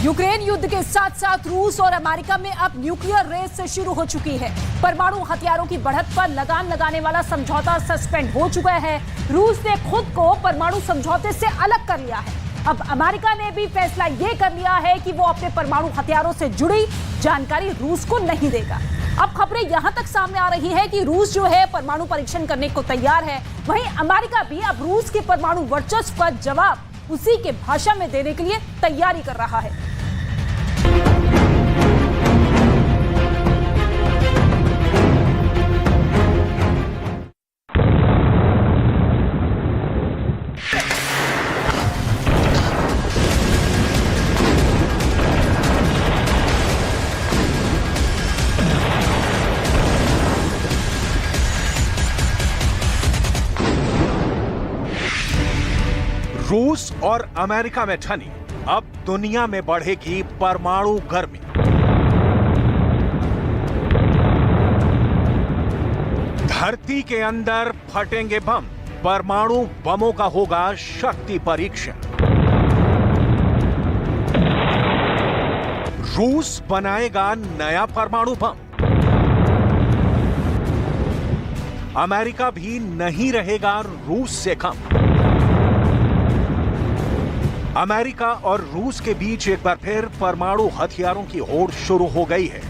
Ukraine युद्ध के साथ साथ रूस और अमेरिका में अब न्यूक्लियर रेस शुरू हो चुकी है। परमाणु हथियारों की बढ़त पर लगाम लगाने वाला समझौता सस्पेंड हो चुका है। रूस ने खुद को परमाणु समझौते से अलग कर लिया है। अब अमेरिका ने भी फैसला यह कर लिया है कि वो अपने परमाणु हथियारों से जुड़ी जानकारी रूस को नहीं देगा। अब खबरें यहां तक सामने आ रही है कि रूस जो है परमाणु परीक्षण करने को तैयार है, वहीं अमेरिका भी अब रूस के परमाणु वर्चस्व का जवाब उसी के भाषा में देने के लिए तैयारी कर रहा है। रूस और अमेरिका में ठनी अब दुनिया में बढ़ेगी परमाणु गर्मी। धरती के अंदर फटेंगे बम, परमाणु बमों का होगा शक्ति परीक्षण। रूस बनाएगा नया परमाणु बम। अमेरिका भी नहीं रहेगा रूस से कम। अमेरिका और रूस के बीच एक बार फिर परमाणु हथियारों की होड़ शुरू हो गई है।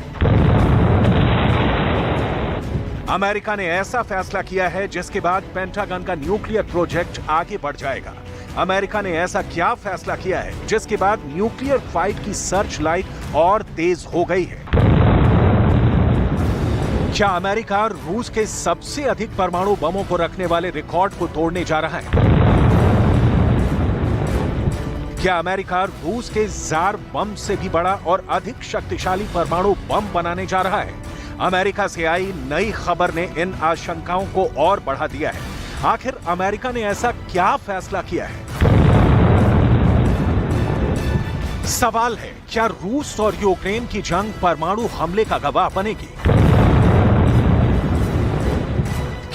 अमेरिका ने ऐसा फैसला किया है जिसके बाद पेंटागन का न्यूक्लियर प्रोजेक्ट आगे बढ़ जाएगा। अमेरिका ने ऐसा क्या फैसला किया है जिसके बाद न्यूक्लियर फाइट की सर्च लाइट और तेज हो गई है? क्या अमेरिका रूस के सबसे अधिक परमाणु बमों को रखने वाले रिकॉर्ड को तोड़ने जा रहा है? क्या अमेरिका रूस के जार बम से भी बड़ा और अधिक शक्तिशाली परमाणु बम बनाने जा रहा है? अमेरिका से आई नई खबर ने इन आशंकाओं को और बढ़ा दिया है। आखिर अमेरिका ने ऐसा क्या फैसला किया है? सवाल है, क्या रूस और यूक्रेन की जंग परमाणु हमले का गवाह बनेगी?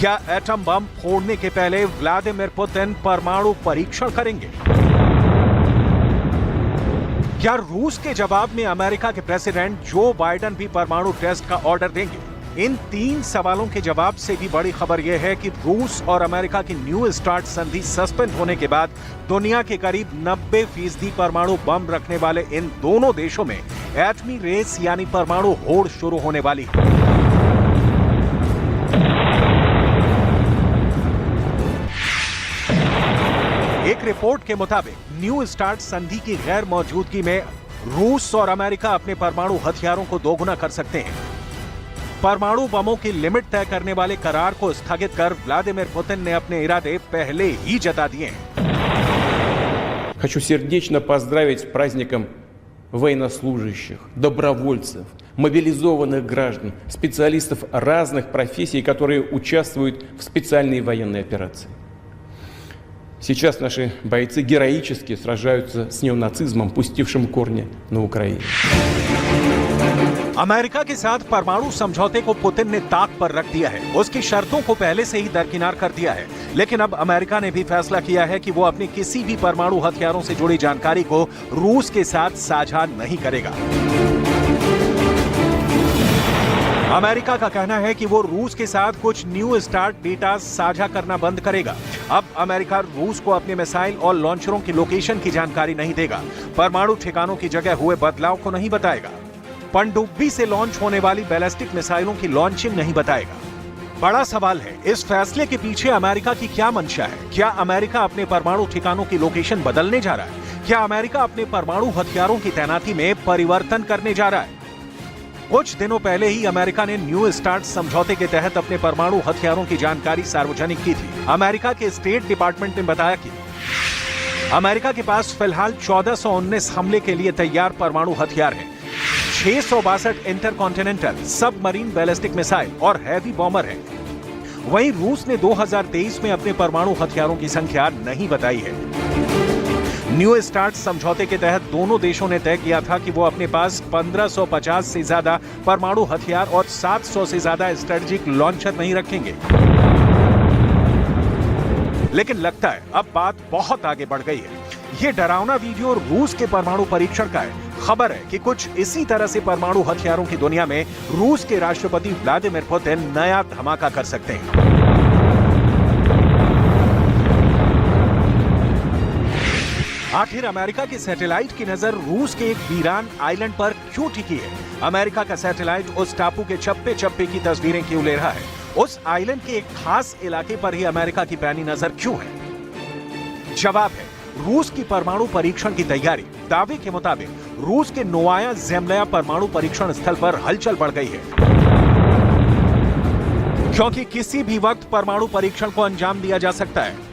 क्या एटम बम फोड़ने के पहले व्लादिमीर पुतिन परमाणु परीक्षण करेंगे? क्या रूस के जवाब में अमेरिका के प्रेसिडेंट जो बाइडेन भी परमाणु टेस्ट का ऑर्डर देंगे? इन तीन सवालों के जवाब से भी बड़ी खबर यह है कि रूस और अमेरिका की न्यू स्टार्ट संधि सस्पेंड होने के बाद दुनिया के करीब 90% परमाणु बम रखने वाले इन दोनों देशों में एटमी रेस यानी परमाणु होड़ शुरू होने वाली है। एक रिपोर्ट के मुताबिक न्यू स्टार्ट संधि की गैर मौजूदगी में रूस और अमेरिका अपने परमाणु हथियारों को दोगुना कर सकते हैं। परमाणु बमों की लिमिट तय करने वाले करार को स्थगित कर व्लादिमीर पुतिन ने अपने इरादे पहले ही जता दिए हैं। Хочу сердечно поздравить с праздником военнослужащих, добровольцев, мобилизованных граждан, специалистов разных профессий, которые участвуют в специальной военной операции. Сейчас наши бойцы героически сражаются с неонацизмом, пустившим корни на Украине. अमेरिका के साथ परमाणु समझौते को पुतिन ने ताक पर रख दिया है। उसकी शर्तों को पहले से ही दरकिनार कर दिया है। लेकिन अब अमेरिका ने भी फैसला किया है कि वो अपने किसी भी परमाणु हथियारों से जुड़ी जानकारी को रूस के साथ साझा नहीं करेगा। अमेरिका का कहना है कि वो रूस के साथ कुछ न्यू स्टार्ट डेटा साझा करना बंद करेगा। अब अमेरिका रूस को अपने मिसाइल और लॉन्चरों की लोकेशन की जानकारी नहीं देगा। परमाणु ठिकानों की जगह हुए बदलाव को नहीं बताएगा। पनडुब्बी से लॉन्च होने वाली बैलिस्टिक मिसाइलों की लॉन्चिंग नहीं बताएगा। बड़ा सवाल है, इस फैसले के पीछे अमेरिका की क्या मंशा है? क्या अमेरिका अपने परमाणु ठिकानों की लोकेशन बदलने जा रहा है? क्या अमेरिका अपने परमाणु हथियारों की तैनाती में परिवर्तन करने जा रहा है? कुछ दिनों पहले ही अमेरिका ने न्यू स्टार्ट समझौते के तहत अपने परमाणु हथियारों की जानकारी सार्वजनिक की थी। अमेरिका के स्टेट डिपार्टमेंट ने बताया कि अमेरिका के पास फिलहाल 1419 हमले के लिए तैयार परमाणु हथियार हैं। 662 इंटरकॉन्टिनेंटल सबमरीन बैलिस्टिक मिसाइल और हैवी बॉम्बर हैं। वहीं रूस ने 2023 में अपने परमाणु हथियारों की संख्या नहीं बताई है। न्यू स्टार्ट समझौते के तहत दोनों देशों ने तय किया था कि वो अपने पास 1550 से ज्यादा परमाणु हथियार और 700 से ज्यादा स्ट्रेटेजिक लॉन्चर नहीं रखेंगे। लेकिन लगता है अब बात बहुत आगे बढ़ गई है। ये डरावना वीडियो रूस के परमाणु परीक्षण का है। खबर है कि कुछ इसी तरह से परमाणु हथियारों की दुनिया में रूस के राष्ट्रपति व्लादिमीर पुतिन नया धमाका कर सकते हैं। आखिर अमेरिका के सैटेलाइट की नजर रूस के एक वीरान आइलैंड पर क्यों टिकी है? अमेरिका का सैटेलाइट उस टापू के चप्पे चप्पे की तस्वीरें क्यों ले रहा है? उस आइलैंड के एक खास इलाके पर ही अमेरिका की पैनी नजर क्यों है? जवाब है रूस की परमाणु परीक्षण की तैयारी। दावे के मुताबिक रूस के नोवाया ज़ेम्ल्या परमाणु परीक्षण स्थल पर हलचल बढ़ गई है, क्योंकि किसी भी वक्त परमाणु परीक्षण को अंजाम दिया जा सकता है।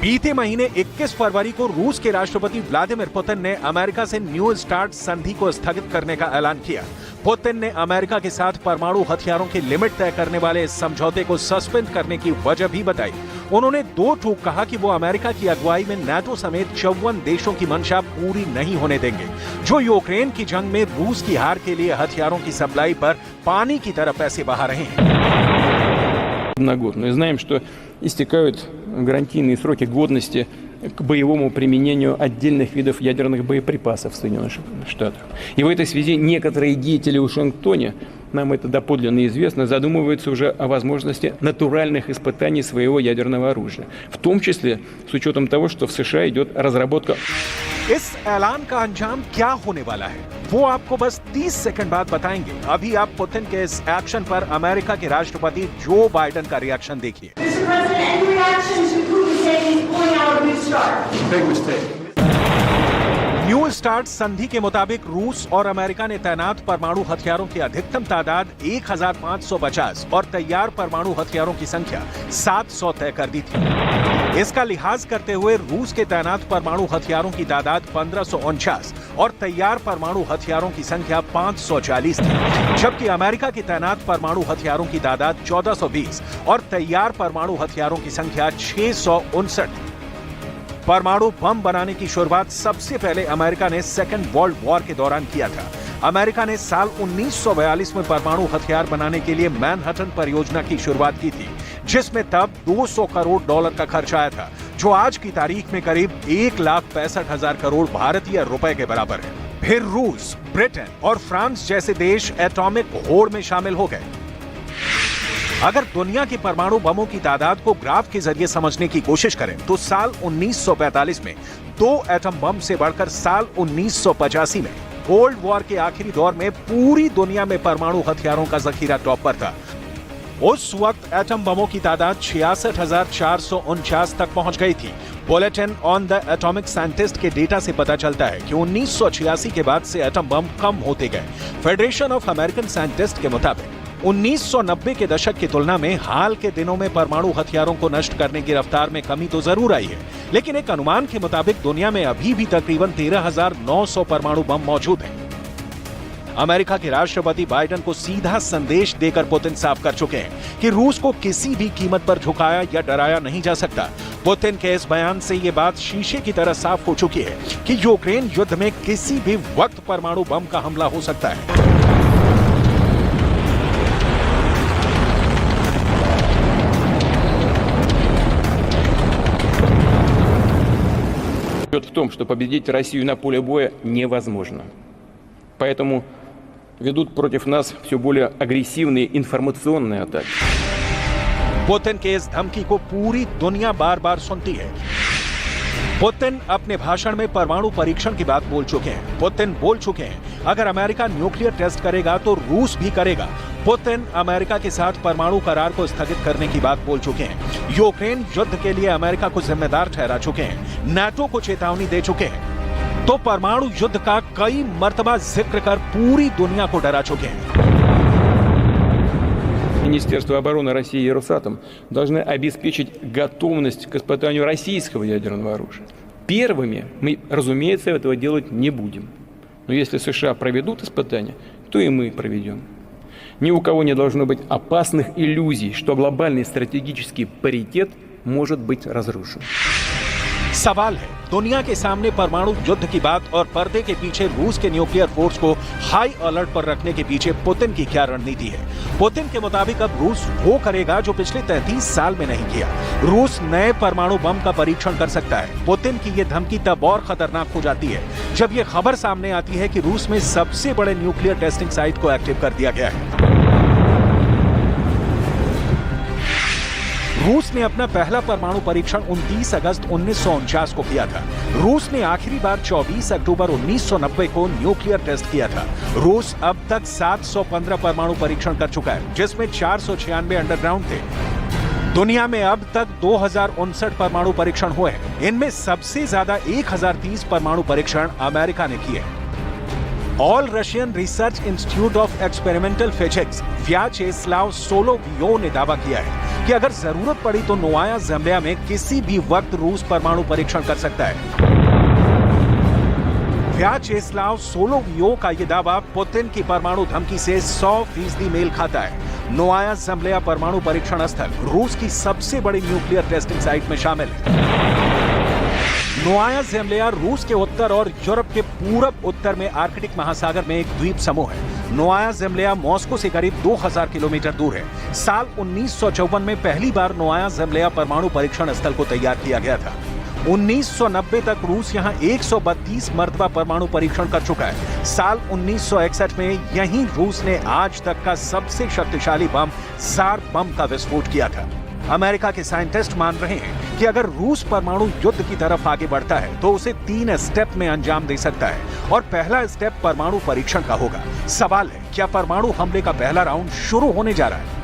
बीते महीने 21 फरवरी को रूस के राष्ट्रपति व्लादिमीर पुतिन ने अमेरिका से न्यू स्टार्ट संधि को स्थगित करने का ऐलान किया। पुतिन ने अमेरिका के साथ परमाणु हथियारों की लिमिट तय करने वाले इस समझौते को सस्पेंड करने की वजह भी बताई। उन्होंने दो टूक कहा कि वो अमेरिका की अगुवाई में नाटो समेत 54 देशों की मंशा पूरी नहीं होने देंगे, जो यूक्रेन की जंग में रूस की हार के लिए हथियारों की सप्लाई पर पानी की तरह पैसे बहा रहे हैं। На год. Мы знаем, что истекают гарантийные сроки годности к боевому применению отдельных видов ядерных боеприпасов в Соединенных Штатах. И в этой связи некоторые деятели в Вашингтоне, нам это доподлинно известно, задумываются уже о возможности натуральных испытаний своего ядерного оружия. В том числе с учетом того, что в США идет разработка. इस ऐलान का अंजाम क्या होने वाला है वो आपको बस 30 सेकंड बाद बताएंगे। अभी आप पुतिन के इस एक्शन पर अमेरिका के राष्ट्रपति जो बाइडेन का रिएक्शन देखिए। न्यू स्टार्ट संधि के मुताबिक रूस और अमेरिका ने तैनात परमाणु हथियारों की अधिकतम तादाद 1550 और तैयार परमाणु हथियारों की संख्या 700 तय कर दी थी। इसका लिहाज करते हुए रूस के तैनात परमाणु हथियारों की तादाद 1549 और तैयार परमाणु हथियारों की संख्या 540 थी, जबकि अमेरिका की तैनात परमाणु हथियारों की तादाद 1420 और तैयार परमाणु हथियारों की संख्या 659 थी। परमाणु बम बनाने की शुरुआत सबसे पहले अमेरिका ने सेकेंड वर्ल्ड वॉर के दौरान किया था। अमेरिका ने साल 1942 में परमाणु हथियार बनाने के लिए मैनहट्टन परियोजना की शुरुआत की थी, जिसमें तब $200 करोड़ का खर्च आया था, जो आज की तारीख में करीब 1,65,000 करोड़ भारतीय रुपए के बराबर है। फिर रूस, ब्रिटेन और फ्रांस जैसे देश एटॉमिक होड़ में शामिल हो गए। अगर दुनिया के परमाणु बमों की तादाद को ग्राफ के जरिए समझने की कोशिश करें तो साल 1945 में 2 एटम बम से बढ़कर साल 1985 में कोल्ड वॉर के आखिरी दौर में पूरी दुनिया में परमाणु हथियारों का जखीरा टॉप पर था। उस वक्त एटम बमों की तादाद 66,449 तक पहुंच गई थी। Bulletin on the atomic scientist के डेटा से पता चलता है कि 1986 के बाद से एटम बम कम होते गए। फेडरेशन ऑफ अमेरिकन साइंटिस्ट के मुताबिक 1990 के दशक की तुलना में हाल के दिनों में परमाणु हथियारों को नष्ट करने की रफ्तार में कमी तो जरूर आई है, लेकिन एक अनुमान के मुताबिक दुनिया में अभी भी तकरीबन 13,900 परमाणु बम मौजूद हैं। अमेरिका के राष्ट्रपति बाइडेन को सीधा संदेश देकर पुतिन साफ कर चुके हैं कि रूस को किसी भी कीमत पर झुकाया या डराया नहीं जा सकता। पुतिन के इस बयान से ये बात शीशे की तरह साफ हो चुकी है कि यूक्रेन युद्ध में किसी भी वक्त परमाणु बम का हमला हो सकता है। В том, что победить Россию на поле боя невозможно. Поэтому ведут против нас все более агрессивные информационные атаки. पुतिन के इस धमकी को पूरी दुनिया बार बार सुनती है। पुतिन अपने भाषण में परमाणु परीक्षण की बात बोल चुके हैं। पुतिन बोल चुके हैं अगर अमेरिका न्यूक्लियर टेस्ट करेगा तो रूस भी करेगा। पुतिन अमेरिका के साथ परमाणु करार को स्थगित करने की बात बोल चुके हैं। यूक्रेन युद्ध के लिए अमेरिका को जिम्मेदार ठहरा चुके हैं। नाटो को चेतावनी दे चुके हैं। तो परमाणु युद्ध का कई मर्तबा जिक्र कर पूरी दुनिया को डरा चुके हैं। Министерство обороны России и Росатом должны обеспечить готовность к испытанию российского ядерного оружия. Первыми мы, разумеется, этого делать не будем. Но если США проведут испытания, то и мы проведем. Ни у кого не должно быть опасных иллюзий, что глобальный стратегический паритет может быть разрушен. सवाल है दुनिया के सामने परमाणु युद्ध की बात और पर्दे के पीछे रूस के न्यूक्लियर फोर्स को हाई अलर्ट पर रखने के पीछे पुतिन की क्या रणनीति है। पुतिन के मुताबिक अब रूस वो करेगा जो पिछले 33 साल में नहीं किया। रूस नए परमाणु बम का परीक्षण कर सकता है। पुतिन की ये धमकी तब और खतरनाक हो जाती है जब ये खबर सामने आती है कि रूस में सबसे बड़े न्यूक्लियर टेस्टिंग साइट को एक्टिव कर दिया गया है। रूस ने अपना पहला परमाणु परीक्षण 29 अगस्त 1949 को किया था। रूस ने आखिरी बार 24 अक्टूबर 1990 को न्यूक्लियर टेस्ट किया था। रूस अब तक 715 परमाणु परीक्षण कर चुका है, जिसमें 496 अंडरग्राउंड थे। दुनिया में अब तक 2059 परमाणु परीक्षण हुए हैं। इनमें सबसे ज्यादा 1030 परमाणु परीक्षण अमेरिका ने किए। All Russian Research Institute of Experimental Physics Vyacheslav Solovyov ने दावा किया है कि अगर जरूरत पड़ी तो नोवाया ज़ेम्लिया में किसी भी वक्त रूस परमाणु परीक्षण कर सकता है। व्याचेस्लाव सोलोवियोव का यह दावा पुतिन की परमाणु धमकी से 100% मेल खाता है। नोवाया ज़ेम्लिया परमाणु परीक्षण स्थल रूस की सबसे बड़ी न्यूक्लियर टेस्टिंग साइट में शामिल है। नोवाया ज़ेम्लिया रूस के उत्तर और यूरोप के पूरब उत्तर में आर्कटिक महासागर में एक द्वीप समूह है। नोवाया ज़ेम्लिया मॉस्को से करीब 2000 किलोमीटर दूर है। साल 1954 में पहली बार नोवाया ज़ेम्लिया परमाणु परीक्षण स्थल को तैयार किया गया था। 1990 तक रूस यहां 132 मर्तबा परमाणु परीक्षण कर चुका है। साल 1961 में यहीं रूस ने आज तक का सबसे शक्तिशाली बम ज़ार बम का विस्फोट किया था। अमेरिका के साइंटिस्ट मान रहे हैं कि अगर रूस परमाणु युद्ध की तरफ आगे बढ़ता है तो उसे 3 स्टेप में अंजाम दे सकता है और पहला स्टेप परमाणु परीक्षण का होगा। सवाल है, क्या परमाणु हमले का पहला राउंड शुरू होने जा रहा है?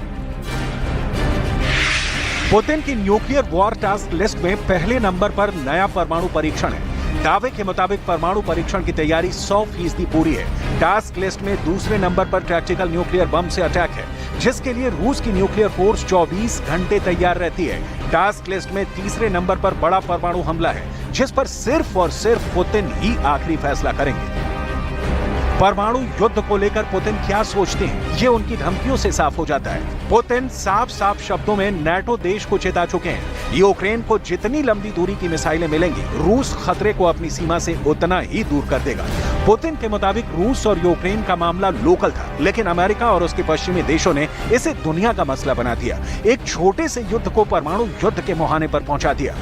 पुतिन की न्यूक्लियर वॉर टास्क लिस्ट में पहले नंबर पर नया परमाणु परीक्षण है। दावे के मुताबिक परमाणु परीक्षण की तैयारी 100% पूरी है। टास्क लिस्ट में दूसरे नंबर पर टैक्टिकल न्यूक्लियर बम से अटैक है, जिसके लिए रूस की न्यूक्लियर फोर्स 24 घंटे तैयार रहती है। टास्क लिस्ट में तीसरे नंबर पर बड़ा परमाणु हमला है, जिस पर सिर्फ और सिर्फ पुतिन ही आखिरी फैसला करेंगे। परमाणु युद्ध को लेकर पुतिन क्या सोचते हैं, ये उनकी धमकियों से साफ हो जाता है। पुतिन साफ साफ शब्दों में नाटो देश को चेता चुके हैं। यूक्रेन को जितनी लंबी दूरी की मिसाइलें मिलेंगी, रूस खतरे को अपनी सीमा से उतना ही दूर कर देगा। पुतिन के मुताबिक रूस और यूक्रेन का मामला लोकल था, लेकिन अमेरिका और उसके पश्चिमी देशों ने इसे दुनिया का मसला बना दिया। एक छोटे से युद्ध को परमाणु युद्ध के मुहाने पर पहुंचा दिया।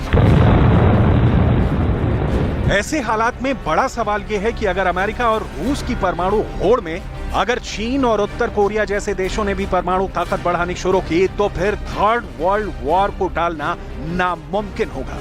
ऐसे हालात में बड़ा सवाल यह है कि अगर अमेरिका और रूस की परमाणु होड़ में अगर चीन और उत्तर कोरिया जैसे देशों ने भी परमाणु ताकत बढ़ानी शुरू की, तो फिर थर्ड वर्ल्ड वॉर को टालना नामुमकिन होगा।